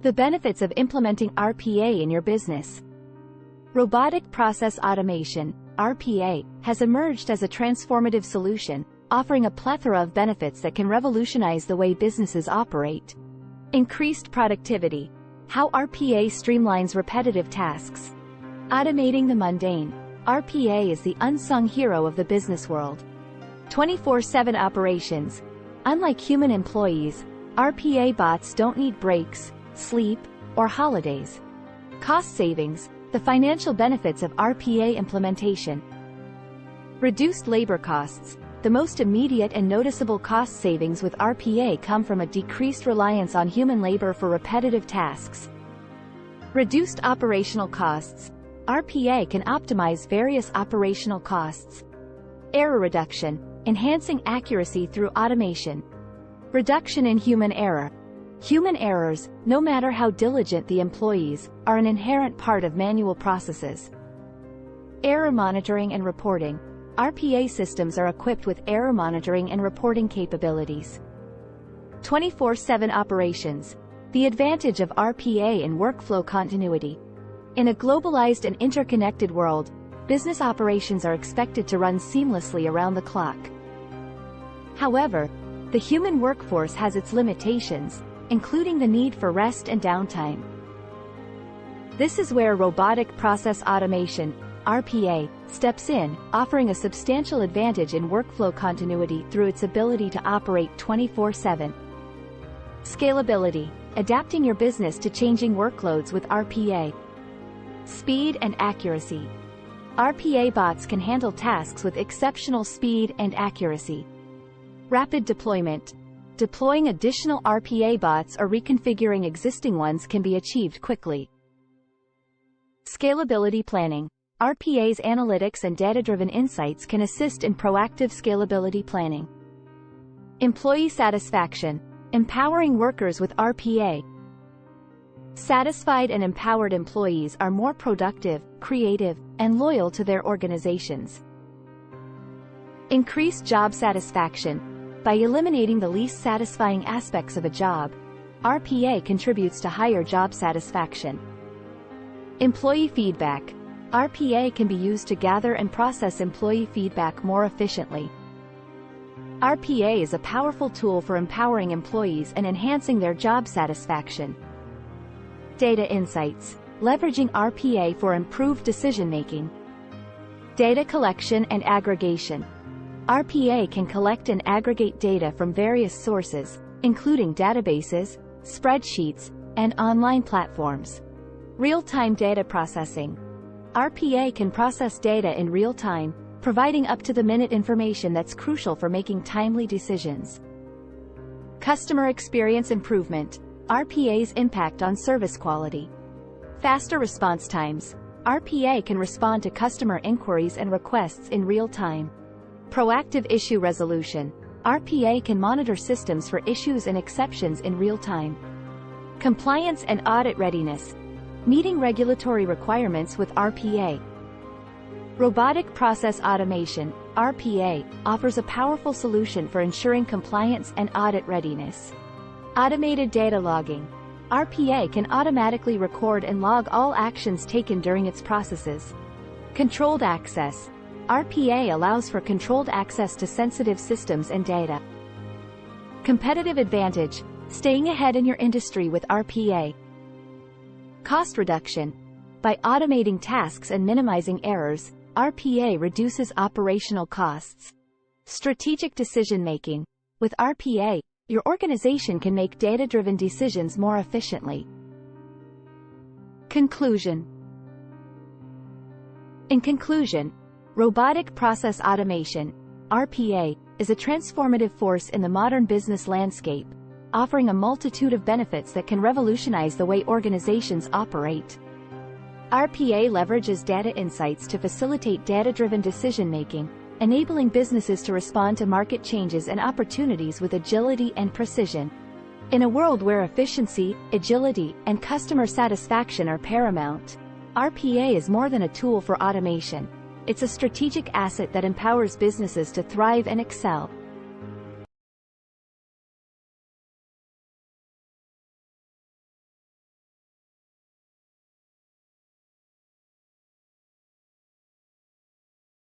The benefits of implementing RPA in your business. Robotic Process Automation, RPA, has emerged as a transformative solution, offering a plethora of benefits that can revolutionize the way businesses operate. Increased productivity. How RPA streamlines repetitive tasks. Automating the mundane. RPA is the unsung hero of the business world. 24/7 operations. Unlike human employees, RPA bots don't need breaks, sleep, or holidays. Cost savings. The financial benefits of RPA implementation. Reduced labor costs. The most immediate and noticeable cost savings with RPA come from a decreased reliance on human labor for repetitive tasks. Reduced operational costs. RPA can optimize various operational costs. Error reduction, enhancing accuracy through automation. Reduction in human error. Human errors, no matter how diligent the employees, are an inherent part of manual processes. Error monitoring and reporting. RPA systems are equipped with error monitoring and reporting capabilities. 24/7 operations. The advantage of RPA in workflow continuity. In a globalized and interconnected world, business operations are expected to run seamlessly around the clock. However, the human workforce has its limitations, including the need for rest and downtime. This is where Robotic Process Automation, RPA, steps in, offering a substantial advantage in workflow continuity through its ability to operate 24/7. Scalability, adapting your business to changing workloads with RPA. Speed and accuracy. RPA bots can handle tasks with exceptional speed and accuracy. Rapid deployment. Deploying additional RPA bots or reconfiguring existing ones can be achieved quickly. Scalability planning. RPA's analytics and data-driven insights can assist in proactive scalability planning. Employee satisfaction. Empowering workers with RPA. Satisfied and empowered employees are more productive, creative, and loyal to their organizations. Increased job satisfaction. By eliminating the least satisfying aspects of a job, RPA contributes to higher job satisfaction. Employee feedback. RPA can be used to gather and process employee feedback more efficiently. RPA is a powerful tool for empowering employees and enhancing their job satisfaction. Data insights. Leveraging RPA for improved decision-making. Data collection and aggregation. RPA can collect and aggregate data from various sources, including databases, spreadsheets, and online platforms. Real-time data processing. RPA can process data in real time, providing up-to-the-minute information that's crucial for making timely decisions. Customer experience improvement. RPA's impact on service quality. Faster response times. RPA can respond to customer inquiries and requests in real time. Proactive issue resolution. RPA can monitor systems for issues and exceptions in real time. Compliance and audit readiness. Meeting regulatory requirements with RPA. Robotic Process Automation, RPA, offers a powerful solution for ensuring compliance and audit readiness. Automated data logging. RPA can automatically record and log all actions taken during its processes. Controlled access. RPA allows for controlled access to sensitive systems and data. Competitive advantage. Staying ahead in your industry with RPA. Cost reduction. By automating tasks and minimizing errors, RPA reduces operational costs. Strategic decision-making. With RPA, your organization can make data-driven decisions more efficiently. Conclusion. In conclusion, Robotic Process Automation, RPA, is a transformative force in the modern business landscape, offering a multitude of benefits that can revolutionize the way organizations operate. RPA leverages data insights to facilitate data-driven decision-making, enabling businesses to respond to market changes and opportunities with agility and precision. In a world where efficiency, agility, and customer satisfaction are paramount, RPA is more than a tool for automation. It's a strategic asset that empowers businesses to thrive and excel.